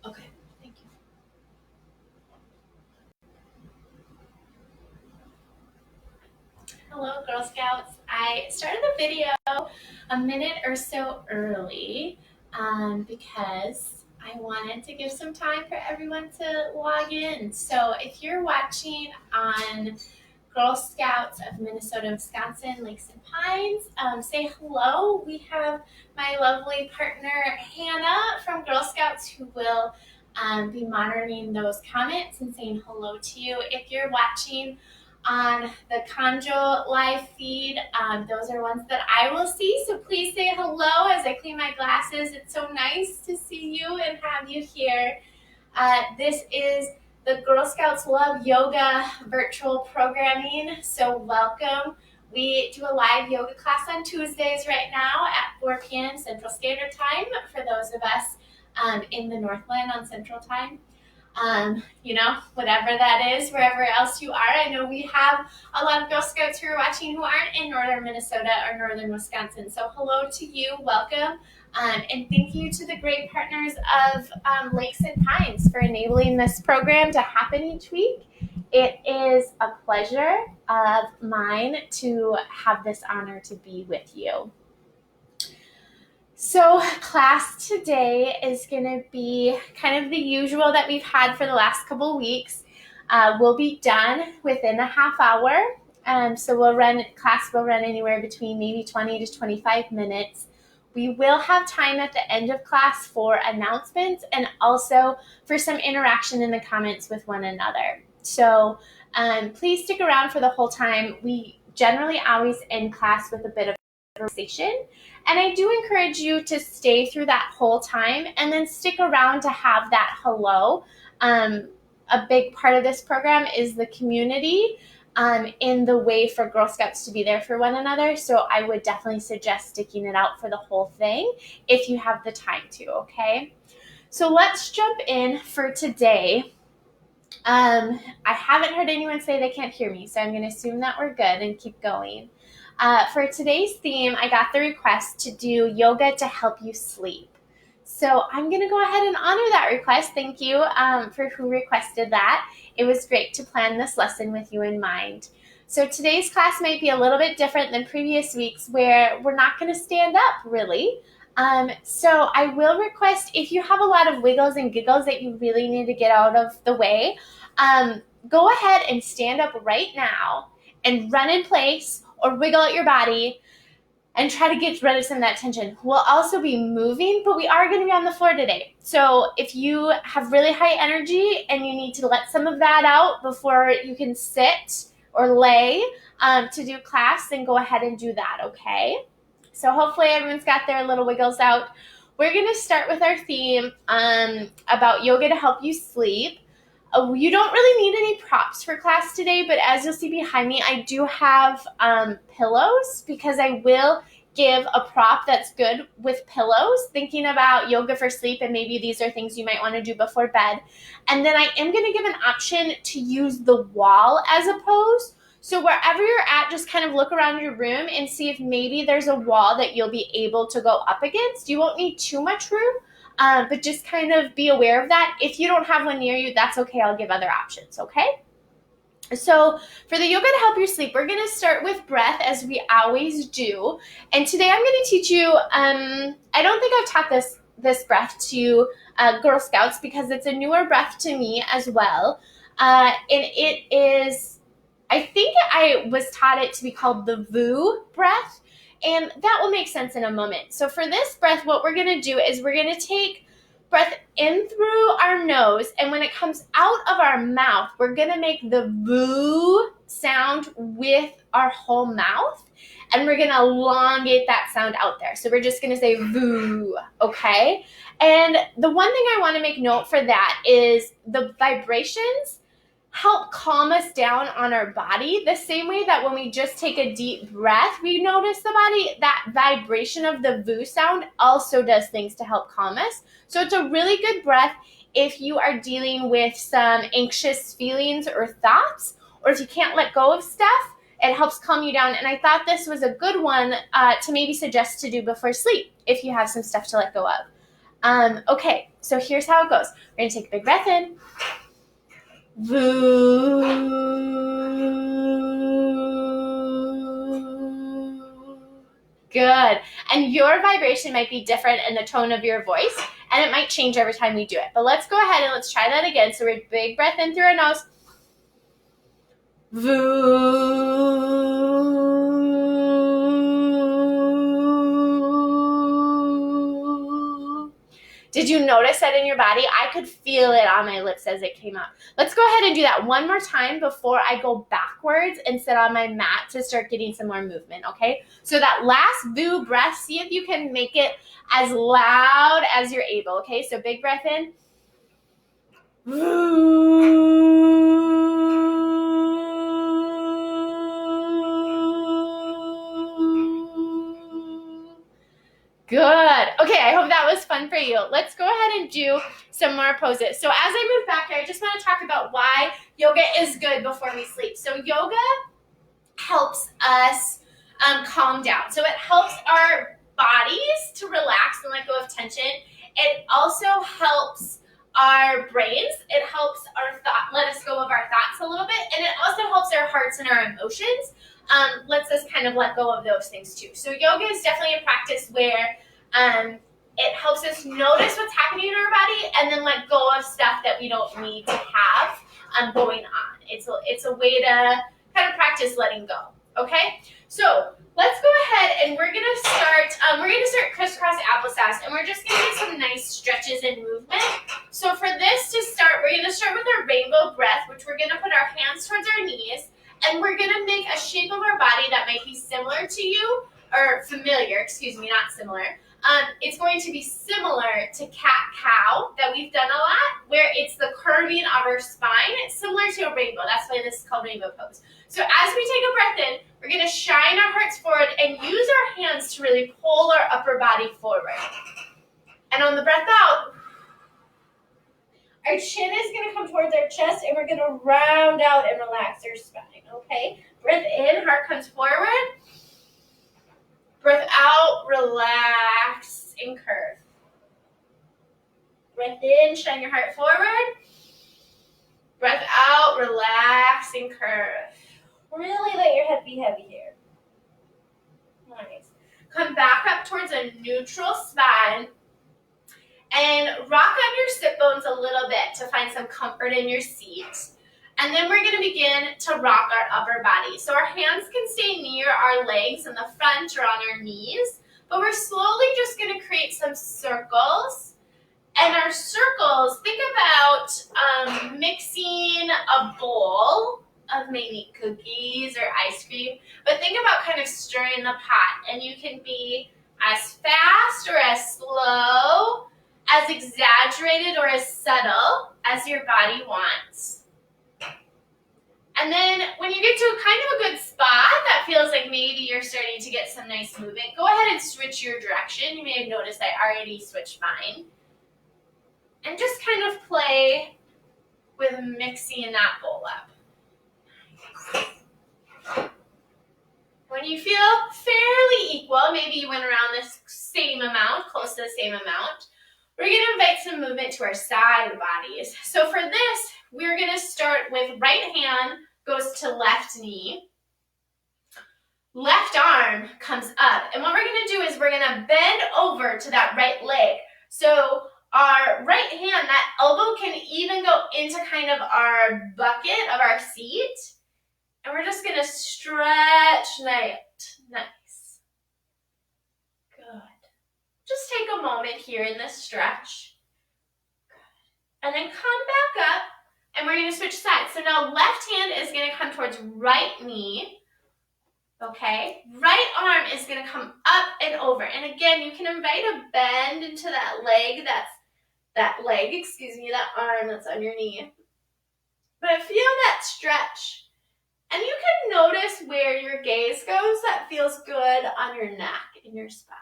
Okay, thank you. Hello, Girl Scouts. I started the video a minute or so early because I wanted to give some time for everyone to log in. So if you're watching on Girl Scouts of Minnesota, Wisconsin, Lakes and Pines, say hello. We have my lovely partner Hannah from Girl Scouts who will be monitoring those comments and saying hello to you. If you're watching on the Konjo live feed, those are ones that I will see, so please say hello as I clean my glasses. It's so nice to see you and have you here. This is the Girl Scouts Love Yoga virtual programming, so welcome. We do a live yoga class on Tuesdays right now at 4 p.m. Central Standard Time for those of us in the Northland on Central Time. Whatever that is, wherever else you are. I know we have a lot of Girl Scouts who are watching who aren't in northern Minnesota or northern Wisconsin. So hello to you, welcome. And thank you to the great partners of Lakes and Pines for enabling this program to happen each week. It is a pleasure of mine to have this honor to be with you. So class today is going to be kind of the usual that we've had for the last couple weeks. We'll be done within a half hour. So class will run anywhere between maybe 20 to 25 minutes. We will have time at the end of class for announcements and also for some interaction in the comments with one another. So please stick around for the whole time. We generally always end class with a bit of conversation. And I do encourage you to stay through that whole time and then stick around to have that hello. A big part of this program is the community in the way for Girl Scouts to be there for one another. So I would definitely suggest sticking it out for the whole thing if you have the time to, okay? So let's jump in for today. I haven't heard anyone say they can't hear me, so I'm going to assume that we're good and keep going. For today's theme, I got the request to do yoga to help you sleep. So I'm going to go ahead and honor that request. Thank you for who requested that. It was great to plan this lesson with you in mind. So today's class might be a little bit different than previous weeks where we're not going to stand up really. So I will request if you have a lot of wiggles and giggles that you really need to get out of the way, go ahead and stand up right now and run in place or wiggle out your body and try to get rid of some of that tension. We'll also be moving, but we are going to be on the floor today. So if you have really high energy and you need to let some of that out before you can sit or lay to do class, then go ahead and do that, okay? So hopefully everyone's got their little wiggles out. We're going to start with our theme about yoga to help you sleep. You don't really need any props for class today, but as you'll see behind me, I do have pillows because I will give a prop that's good with pillows, thinking about yoga for sleep, and maybe these are things you might want to do before bed. And then I am going to give an option to use the wall as a pose. So wherever you're at, just kind of look around your room and see if maybe there's a wall that you'll be able to go up against. You won't need too much room. But just kind of be aware of that. If you don't have one near you, that's okay. I'll give other options, okay? So for the yoga to help your sleep, we're going to start with breath as we always do. And today I'm going to teach you, I don't think I've taught this breath to Girl Scouts because it's a newer breath to me as well. And it is, I think I was taught it to be called the VU breath. And that will make sense in a moment. So for this breath, what we're going to do is we're going to take breath in through our nose. And when it comes out of our mouth, we're going to make the VU sound with our whole mouth. And we're going to elongate that sound out there. So we're just going to say VU, okay? And the one thing I want to make note for that is the vibrations help calm us down on our body the same way that when we just take a deep breath, we notice the body, that vibration of the VU sound also does things to help calm us. So it's a really good breath if you are dealing with some anxious feelings or thoughts, or if you can't let go of stuff, it helps calm you down. And I thought this was a good one to maybe suggest to do before sleep if you have some stuff to let go of. Okay, so here's how it goes. We're going to take a big breath in. Good. And your vibration might be different in the tone of your voice, and it might change every time we do it. But let's go ahead and let's try that again. So we're big breath in through our nose. Did you notice that in your body? I could feel it on my lips as it came out. Let's go ahead and do that one more time before I go backwards and sit on my mat to start getting some more movement, okay? So that last voo breath, see if you can make it as loud as you're able, okay? So big breath in. Good. Okay, I hope that was fun for you. Let's go ahead and do some more poses. So as I move back here, I just want to talk about why yoga is good before we sleep. So yoga helps us calm down. So it helps our bodies to relax and let go of tension. It also helps our brains. It helps our let us go of our thoughts a little bit. And it also helps our hearts and our emotions. Lets us kind of let go of those things too. So yoga is definitely a practice where it helps us notice what's happening in our body and then let go of stuff that we don't need to have going on. It's a way to kind of practice letting go. Okay, so let's go ahead and we're gonna start crisscross applesauce, and we're just gonna get some nice stretches and movement. So for this to start, we're gonna start with our rainbow breath, which we're gonna put our hands towards our knees, and we're gonna make a shape of our body that might be similar to you, or familiar, excuse me, not similar. It's going to be similar to cat-cow that we've done a lot, where it's the curving of our spine. It's similar to a rainbow. That's why this is called rainbow pose. So as we take a breath in, we're going to shine our hearts forward and use our hands to really pull our upper body forward. And on the breath out, our chin is going to come towards our chest, and we're going to round out and relax our spine, okay? Breath in, heart comes forward. Breath out, relax and curve. Breath in, shine your heart forward. Breath out, relax and curve. Really let your head be heavy here. Nice. Come back up towards a neutral spine and rock on your sit bones a little bit to find some comfort in your seat. And then we're going to begin to rock our upper body. So our hands can stay near our legs in the front or on our knees, but we're slowly just going to create some circles. And our circles, think about mixing a bowl of maybe cookies or ice cream, but think about kind of stirring the pot. And you can be as fast or as slow, as exaggerated or as subtle as your body wants. And then when you get to kind of a good spot that feels like maybe you're starting to get some nice movement, go ahead and switch your direction. You may have noticed I already switched mine. And just kind of play with mixing that bowl up. When you feel fairly equal, maybe you went around this same amount, close to the same amount, we're going to invite some movement to our side bodies. So for this, we're going to start with right hand goes to left knee. Left arm comes up. And what we're going to do is we're going to bend over to that right leg. So our right hand, that elbow can even go into kind of our bucket of our seat. And we're just going to stretch nice. Good. Just take a moment here in this stretch. Good. And then come back up. And we're going to switch sides. So now left hand is going to come towards right knee. Okay. Right arm is going to come up and over. And again, you can invite a bend into that leg. That arm that's on your knee. But feel that stretch. And you can notice where your gaze goes. That feels good on your neck and your spine.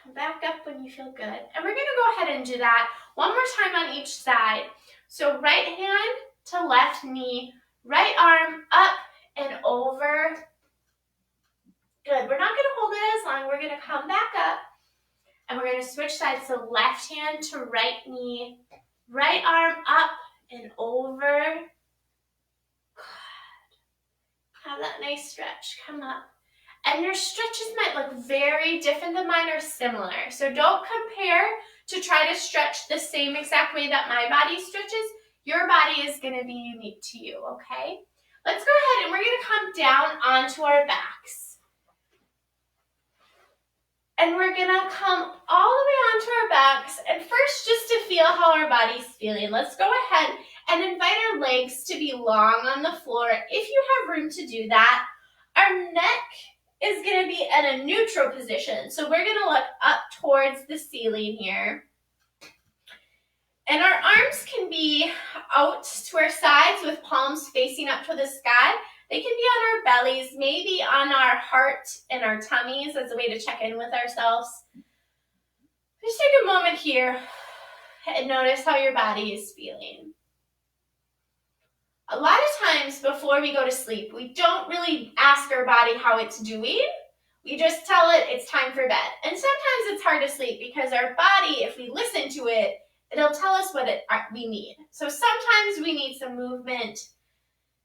Come back up when you feel good. And we're going to go ahead and do that one more time on each side. So right hand to left knee, right arm up and over. Good. We're not going to hold it as long. We're going to come back up. And we're going to switch sides. So left hand to right knee, right arm up and over. Have that nice stretch. Come up. And your stretches might look very different than mine or similar. So don't compare to try to stretch the same exact way that my body stretches. Your body is going to be unique to you, okay? Let's go ahead and we're going to come down onto our backs. And we're going to come all the way onto our backs. And first, just to feel how our body's feeling, let's go ahead and invite our legs to be long on the floor. If you have room to do that, our neck is going to be in a neutral position. So we're going to look up towards the ceiling here. And our arms can be out to our sides with palms facing up to the sky. They can be on our bellies, maybe on our heart and our tummies as a way to check in with ourselves. Just take a moment here and notice how your body is feeling. A lot of times before we go to sleep, we don't really ask our body how it's doing. We just tell it it's time for bed. And sometimes it's hard to sleep because our body, if we listen to it, it'll tell us what we need. So sometimes we need some movement.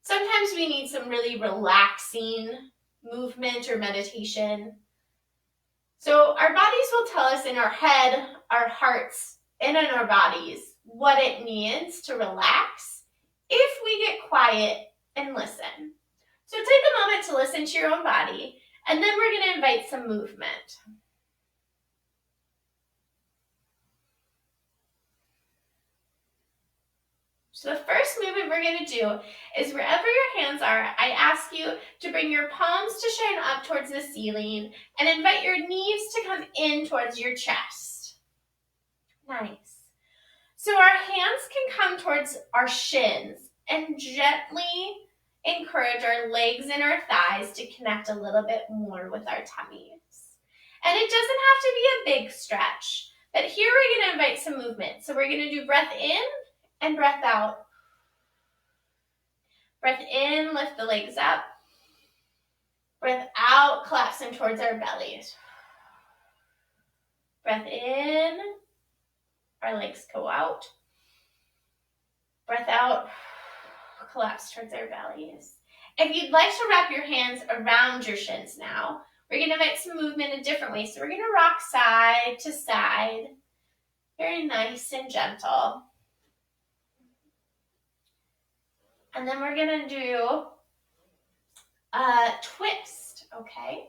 Sometimes we need some really relaxing movement or meditation. So our bodies will tell us in our head, our hearts, and in our bodies what it needs to relax if we get quiet and listen. So take a moment to listen to your own body, and then we're going to invite some movement. So the first movement we're going to do is wherever your hands are, I ask you to bring your palms to shine up towards the ceiling and invite your knees to come in towards your chest. Nice. So our hands can come towards our shins and gently encourage our legs and our thighs to connect a little bit more with our tummies. And it doesn't have to be a big stretch, but here we're going to invite some movement. So we're going to do breath in and breath out. Breath in, lift the legs up. Breath out, collapse them towards our bellies. Breath in, our legs go out. Breath out, collapse towards our bellies. If you'd like to wrap your hands around your shins now, we're going to invite some movement in different ways. So we're going to rock side to side, very nice and gentle. And then we're going to do a twist, okay?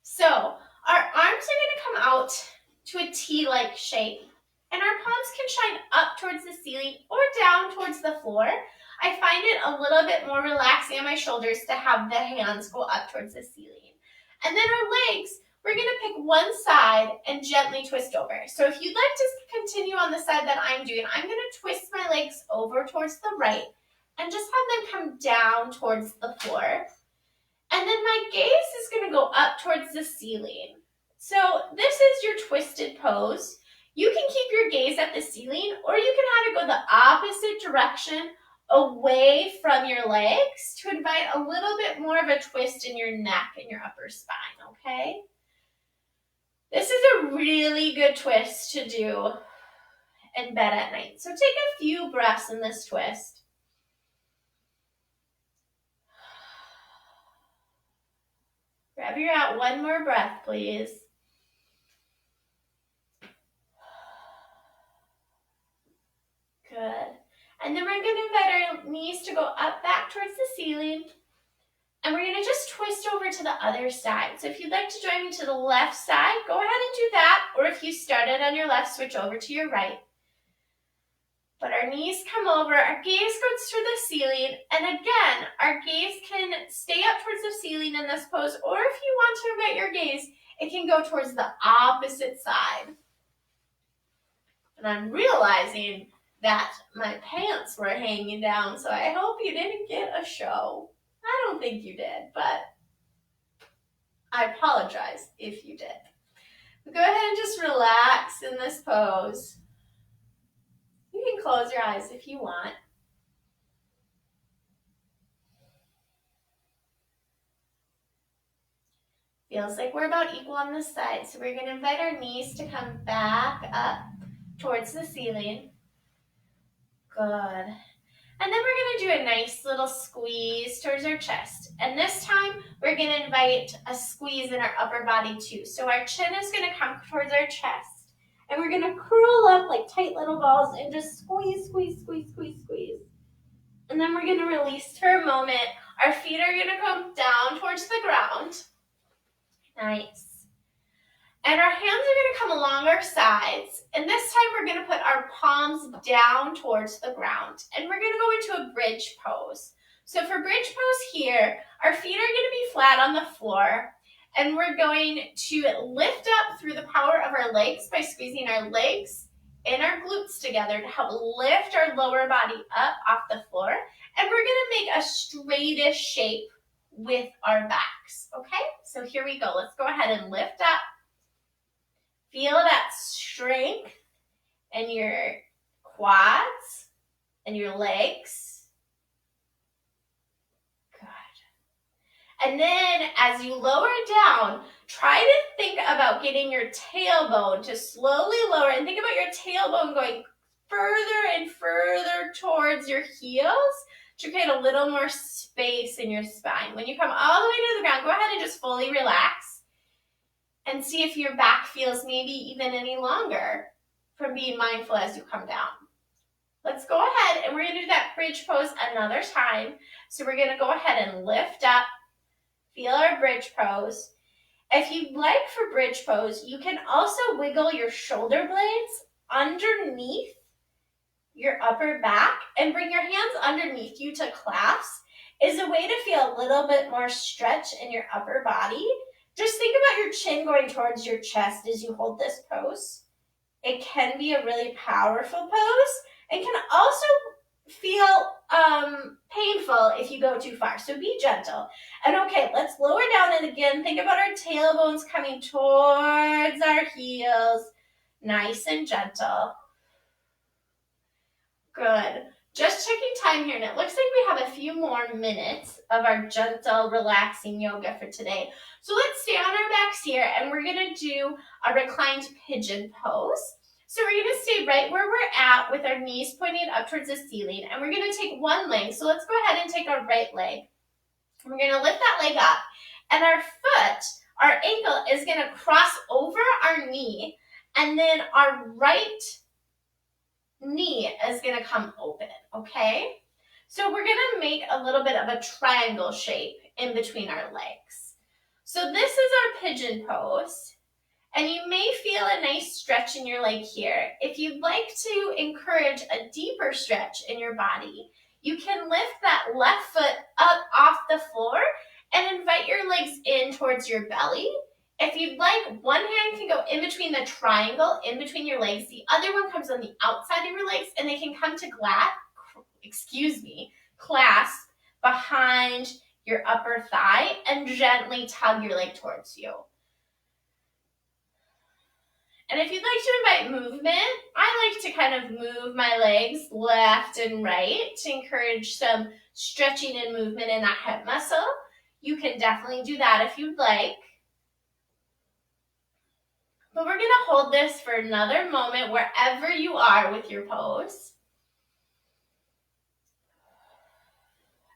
So our arms are going to come out to a T-like shape, and our palms can shine up towards the ceiling or down towards the floor. I find it a little bit more relaxing on my shoulders to have the hands go up towards the ceiling. And then our legs, we're going to pick one side and gently twist over. So if you'd like to continue on the side that I'm doing, I'm going to twist my legs over towards the right and just have them come down towards the floor. And then my gaze is going to go up towards the ceiling. So this is your twisted pose. You can keep your gaze at the ceiling, or you can have it go the opposite direction away from your legs to invite a little bit more of a twist in your neck and your upper spine, okay? This is a really good twist to do in bed at night. So take a few breaths in this twist. Wherever you're at, one more breath, please. Good. And then we're going to invite our knees to go up back towards the ceiling. And we're going to just twist over to the other side. So if you'd like to join me to the left side, go ahead and do that. Or if you started on your left, switch over to your right. But our knees come over, our gaze goes to the ceiling. And again, our gaze can stay up towards the ceiling in this pose. Or if you want to invite your gaze, it can go towards the opposite side. And I'm realizing that my pants were hanging down, so I hope you didn't get a show. I don't think you did, but I apologize if you did. But go ahead and just relax in this pose. You can close your eyes if you want. Feels like we're about equal on this side. So we're gonna invite our knees to come back up towards the ceiling. Good. And then we're gonna do a nice little squeeze towards our chest. And this time, we're gonna invite a squeeze in our upper body too. So our chin is gonna come towards our chest. And we're gonna curl up like tight little balls and just squeeze, squeeze, squeeze, squeeze, squeeze. And then we're gonna release for a moment. Our feet are gonna come down towards the ground. Nice. And our hands are gonna come along our sides. And this time we're gonna put our palms down towards the ground. And we're gonna go into a bridge pose. So for bridge pose here, our feet are gonna be flat on the floor. And we're going to lift up through the power of our legs by squeezing our legs and our glutes together to help lift our lower body up off the floor. And we're gonna make a straightish shape with our backs, okay? So here we go. Let's go ahead and lift up. Feel that strength in your quads and your legs. Good. And then as you lower down, try to think about getting your tailbone to slowly lower, and think about your tailbone going further and further towards your heels to create a little more space in your spine. When you come all the way to the ground, go ahead and just fully relax. And see if your back feels maybe even any longer from being mindful as you come down. Let's go ahead and we're gonna do that bridge pose another time. So we're gonna go ahead and lift up, feel our bridge pose. If you'd like for bridge pose, you can also wiggle your shoulder blades underneath your upper back and bring your hands underneath you to clasp. Is a way to feel a little bit more stretch in your upper body. Just think about your chin going towards your chest as you hold this pose. It can be a really powerful pose and can also feel painful if you go too far. So be gentle. And okay, let's lower down, and again, think about our tailbones coming towards our heels. Nice and gentle. Good. Just checking time here, and it looks like we have a few more minutes of our gentle, relaxing yoga for today. So let's stay on our backs here, and we're gonna do a reclined pigeon pose. So we're gonna stay right where we're at with our knees pointing up towards the ceiling, and we're gonna take one leg. So let's go ahead and take our right leg. We're gonna lift that leg up, and our foot, our ankle is gonna cross over our knee, and then our right knee is gonna come open, okay? So we're gonna make a little bit of a triangle shape in between our legs. So this is our pigeon pose, and you may feel a nice stretch in your leg here. If you'd like to encourage a deeper stretch in your body, you can lift that left foot up off the floor and invite your legs in towards your belly. If you'd like, one hand can go in between the triangle, in between your legs. The other one comes on the outside of your legs, and they can come to clasp behind your upper thigh and gently tug your leg towards you. And if you'd like to invite movement, I like to kind of move my legs left and right to encourage some stretching and movement in that hip muscle. You can definitely do that if you'd like. But we're gonna hold this for another moment wherever you are with your pose.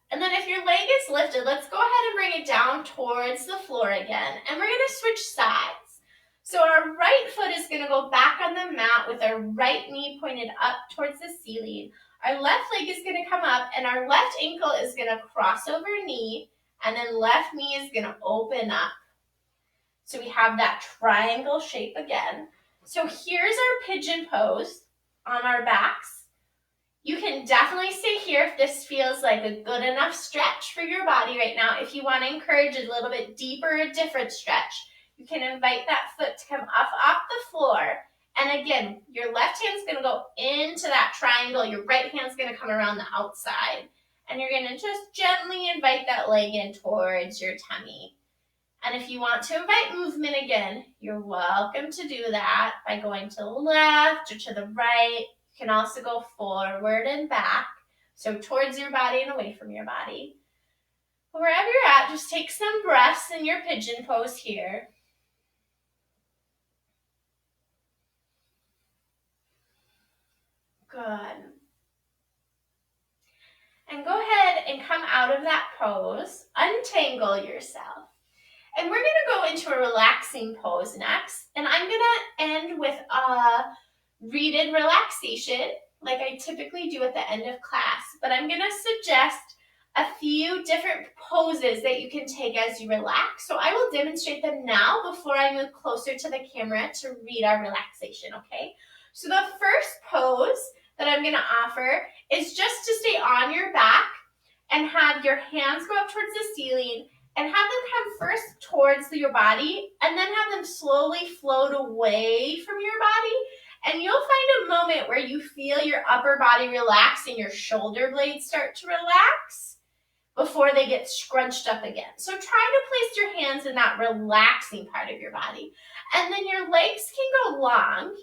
And then if your leg is lifted, let's go ahead and bring it down towards the floor again. And we're gonna switch sides. So our right foot is gonna go back on the mat with our right knee pointed up towards the ceiling. Our left leg is gonna come up, and our left ankle is gonna cross over knee, and then left knee is gonna open up. So we have that triangle shape again. So here's our pigeon pose on our backs. You can definitely stay here if this feels like a good enough stretch for your body right now. If you want to encourage a little bit deeper, a different stretch, you can invite that foot to come up off the floor. And again, your left hand's gonna go into that triangle. Your right hand's gonna come around the outside. And you're gonna just gently invite that leg in towards your tummy. And if you want to invite movement again, you're welcome to do that by going to the left or to the right. You can also go forward and back, so towards your body and away from your body. Wherever you're at, just take some breaths in your pigeon pose here. Good. And go ahead and come out of that pose. Untangle yourself. And we're going to go into a relaxing pose next. And I'm going to end with a readed relaxation like I typically do at the end of class. But I'm going to suggest a few different poses that you can take as you relax. So I will demonstrate them now before I move closer to the camera to read our relaxation, okay? So the first pose that I'm going to offer is just to stay on your back and have your hands go up towards the ceiling and have them come first towards your body and then have them slowly float away from your body. And you'll find a moment where you feel your upper body relax and your shoulder blades start to relax before they get scrunched up again. So try to place your hands in that relaxing part of your body. And then your legs can go long,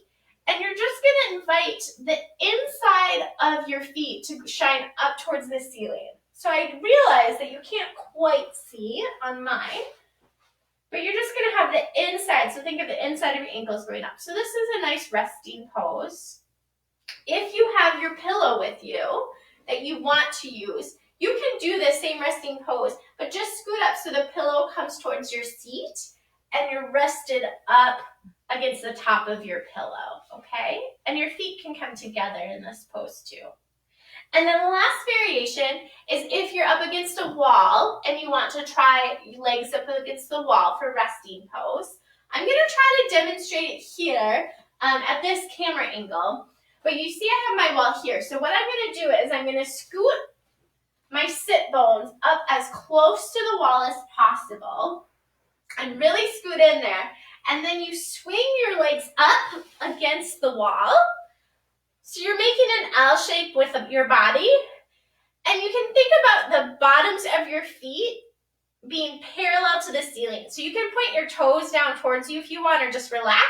and you're just going to invite the inside of your feet to shine up towards the ceiling. So I realize that you can't quite see on mine, but you're just going to have the inside. So think of the inside of your ankles going up. So this is a nice resting pose. If you have your pillow with you that you want to use, you can do the same resting pose, but just scoot up so the pillow comes towards your seat and you're rested up against the top of your pillow, okay? And your feet can come together in this pose too. And then the last variation is if you're up against a wall and you want to try legs up against the wall for resting pose. I'm going to try to demonstrate it here at this camera angle, but you see I have my wall here. So what I'm going to do is I'm going to scoot my sit bones up as close to the wall as possible and really scoot in there. And then you swing your legs up against the wall. So you're making an L shape with your body. And you can think about the bottoms of your feet being parallel to the ceiling. So you can point your toes down towards you if you want, or just relax.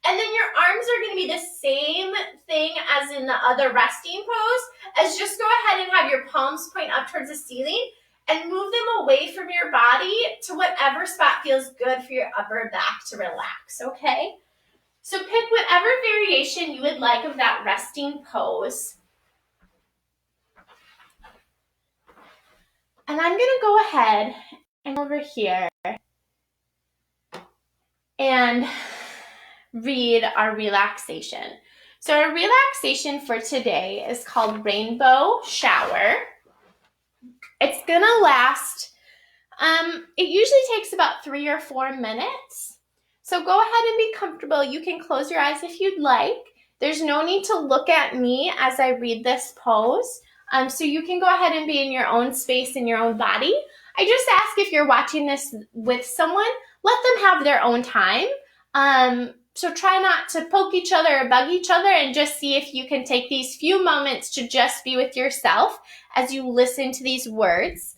And then your arms are going to be the same thing as in the other resting pose, as just go ahead and have your palms point up towards the ceiling and move them away from your body to whatever spot feels good for your upper back to relax, okay? So pick whatever variation you would like of that resting pose. And I'm going to go ahead and over here and read our relaxation. So our relaxation for today is called Rainbow Shower. It's going to last, it usually takes about 3 or 4 minutes. So go ahead and be comfortable. You can close your eyes if you'd like. There's no need to look at me as I read this pose. So you can go ahead and be in your own space, in your own body. I just ask if you're watching this with someone, let them have their own time. So try not to poke each other or bug each other, and just see if you can take these few moments to just be with yourself as you listen to these words.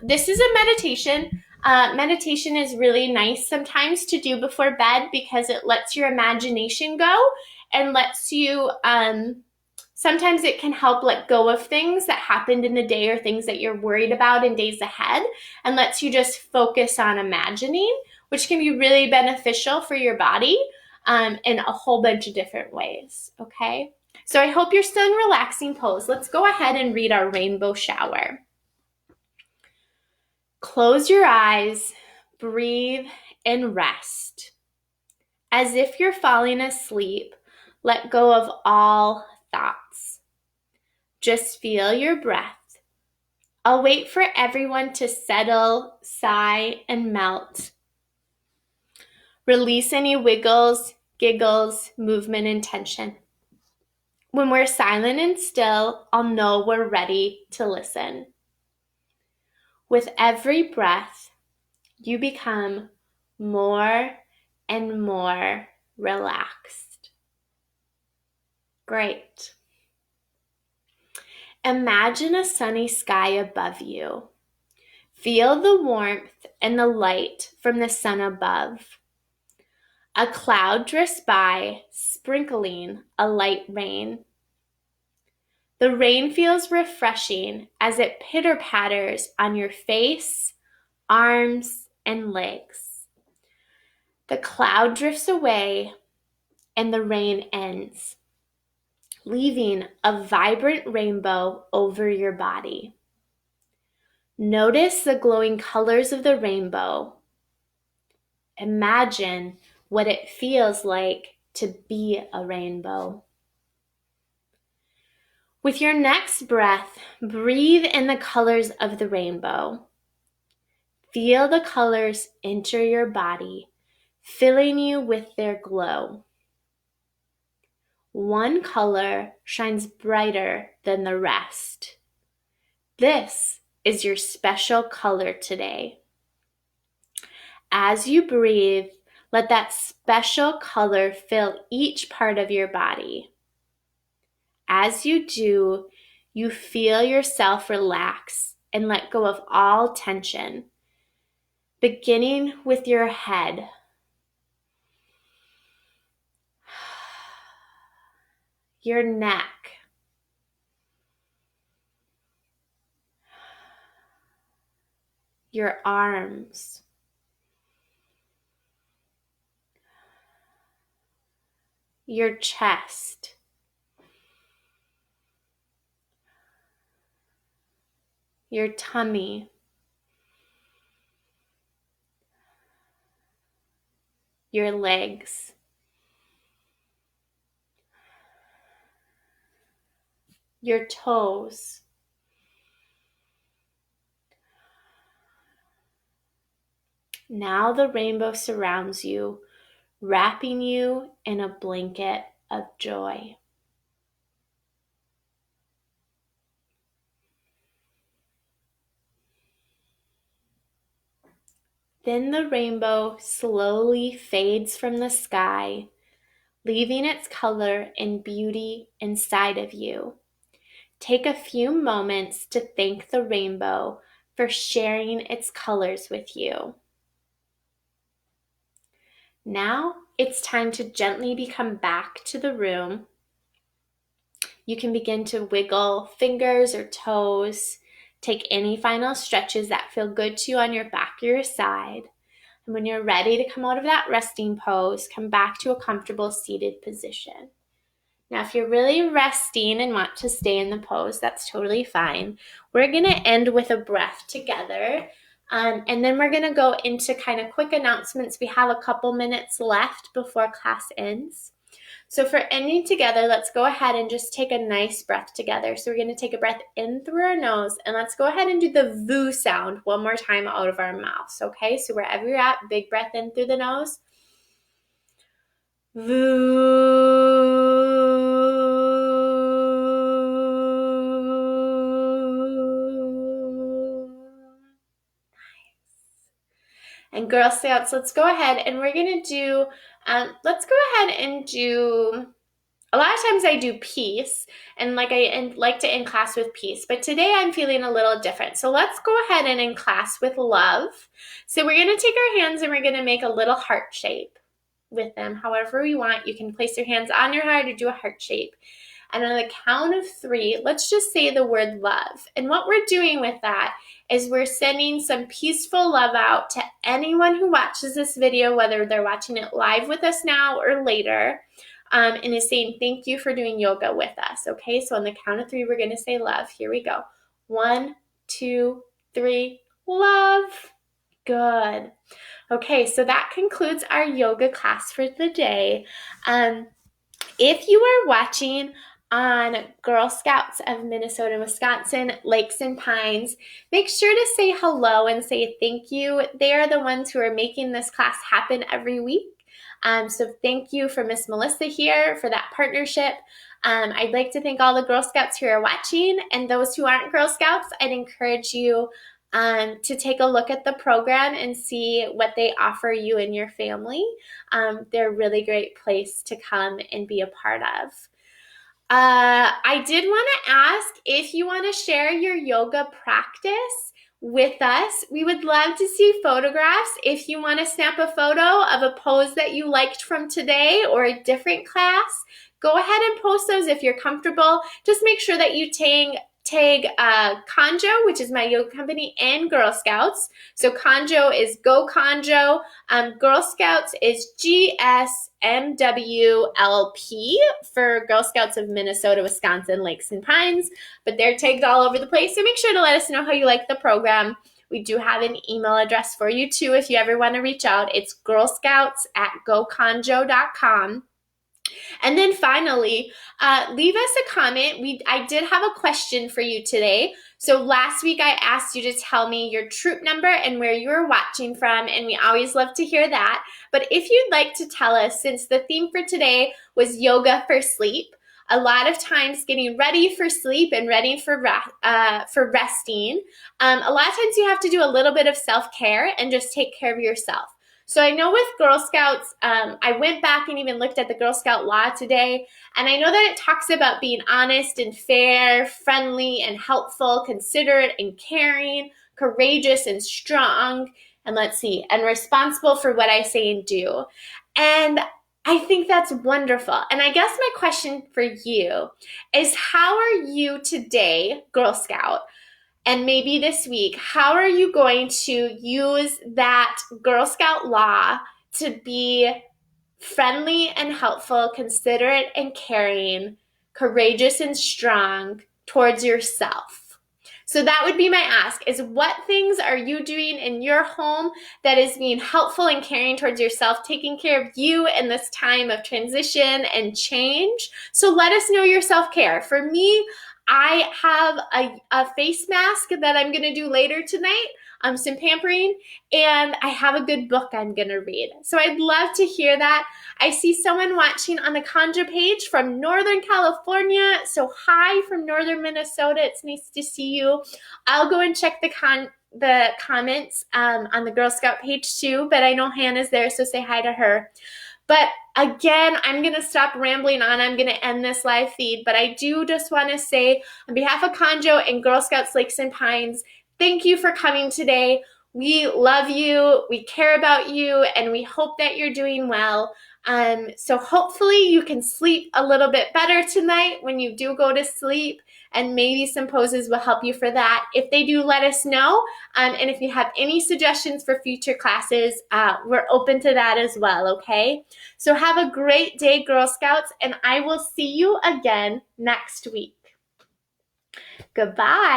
This is a meditation. Meditation is really nice sometimes to do before bed because it lets your imagination go and lets you, sometimes it can help let go of things that happened in the day or things that you're worried about in days ahead, and lets you just focus on imagining, which can be really beneficial for your body in a whole bunch of different ways, okay? So I hope you're still in relaxing pose. Let's go ahead and read our rainbow shower. Close your eyes, breathe, and rest. As if you're falling asleep, let go of all thoughts. Just feel your breath. I'll wait for everyone to settle, sigh, and melt. Release any wiggles, giggles, movement, and tension. When we're silent and still, I'll know we're ready to listen. With every breath, you become more and more relaxed. Great. Imagine a sunny sky above you. Feel the warmth and the light from the sun above. A cloud drifts by, sprinkling a light rain. The rain feels refreshing as it pitter-patters on your face, arms, and legs. The cloud drifts away and the rain ends, leaving a vibrant rainbow over your body. Notice the glowing colors of the rainbow. Imagine what it feels like to be a rainbow. With your next breath, breathe in the colors of the rainbow. Feel the colors enter your body, filling you with their glow. One color shines brighter than the rest. This is your special color today. As you breathe, let that special color fill each part of your body. As you do, you feel yourself relax and let go of all tension, beginning with your head. Your neck, your arms, your chest, your tummy, your legs, your toes, now the rainbow surrounds you, wrapping you in a blanket of joy. Then the rainbow slowly fades from the sky, leaving its color and beauty inside of you. Take a few moments to thank the rainbow for sharing its colors with you. Now it's time to gently come back to the room. You can begin to wiggle fingers or toes. Take any final stretches that feel good to you on your back or your side. And when you're ready to come out of that resting pose, come back to a comfortable seated position. Now, if you're really resting and want to stay in the pose, that's totally fine. We're going to end with a breath together. And then we're going to go into kind of quick announcements. We have a couple minutes left before class ends. So for ending together, let's go ahead and just take a nice breath together. So we're going to take a breath in through our nose, and let's go ahead and do the VOO sound one more time out of our mouths, okay? So wherever you're at, big breath in through the nose. VOO. And Girl Scouts, let's go ahead and we're going to do, a lot of times I do peace, and like to end class with peace, but today I'm feeling a little different. So let's go ahead and end class with love. So we're going to take our hands and we're going to make a little heart shape with them. However you want, you can place your hands on your heart or do a heart shape. And on the count of 3, let's just say the word love. And what we're doing with that is we're sending some peaceful love out to anyone who watches this video, whether they're watching it live with us now or later, and is saying thank you for doing yoga with us, okay? So on the count of 3, we're going to say love. Here we go. 1, 2, 3, love. Good. Okay, so that concludes our yoga class for the day. If you are watching on Girl Scouts of Minnesota, Wisconsin, Lakes and Pines, make sure to say hello and say thank you. They are the ones who are making this class happen every week. So thank you for Miss Melissa here for that partnership. I'd like to thank all the Girl Scouts who are watching, and those who aren't Girl Scouts, I'd encourage you to take a look at the program and see what they offer you and your family. They're a really great place to come and be a part of. I did want to ask if you want to share your yoga practice with us. We would love to see photographs. If you want to snap a photo of a pose that you liked from today or a different class, go ahead and post those if you're comfortable. Just make sure that you tag Konjo, which is my yoga company, and Girl Scouts. So Konjo is Go Konjo. Girl Scouts is GSMWLP for Girl Scouts of Minnesota, Wisconsin, Lakes, and Pines. But they're tagged all over the place. So make sure to let us know how you like the program. We do have an email address for you too if you ever want to reach out. It's girlscouts@gokonjo.com. And then finally, leave us a comment. I did have a question for you today. So last week I asked you to tell me your troop number and where you were watching from, and we always love to hear that. But if you'd like to tell us, since the theme for today was yoga for sleep, a lot of times getting ready for sleep and ready for resting, a lot of times you have to do a little bit of self-care and just take care of yourself. So I know with Girl Scouts, I went back and even looked at the Girl Scout law today, and I know that it talks about being honest and fair, friendly and helpful, considerate and caring, courageous and strong, and and responsible for what I say and do. And I think that's wonderful. And I guess my question for you is, how are you today, Girl Scout? And maybe this week, how are you going to use that Girl Scout law to be friendly and helpful, considerate and caring, courageous and strong towards yourself? So that would be my ask, is what things are you doing in your home that is being helpful and caring towards yourself, taking care of you in this time of transition and change? So let us know your self-care. For me, I have a face mask that I'm going to do later tonight, some pampering, and I have a good book I'm going to read. So I'd love to hear that. I see someone watching on the Konjo page from Northern California. So hi from Northern Minnesota. It's nice to see you. I'll go and check the comments on the Girl Scout page too, but I know Hannah's there, so say hi to her. But again, I'm going to stop rambling on. I'm going to end this live feed. But I do just want to say, on behalf of Konjo and Girl Scouts Lakes and Pines, thank you for coming today. We love you, we care about you, and we hope that you're doing well. So hopefully you can sleep a little bit better tonight when you do go to sleep, and maybe some poses will help you for that. If they do, let us know. And if you have any suggestions for future classes, we're open to that as well, okay? So have a great day, Girl Scouts, and I will see you again next week. Goodbye.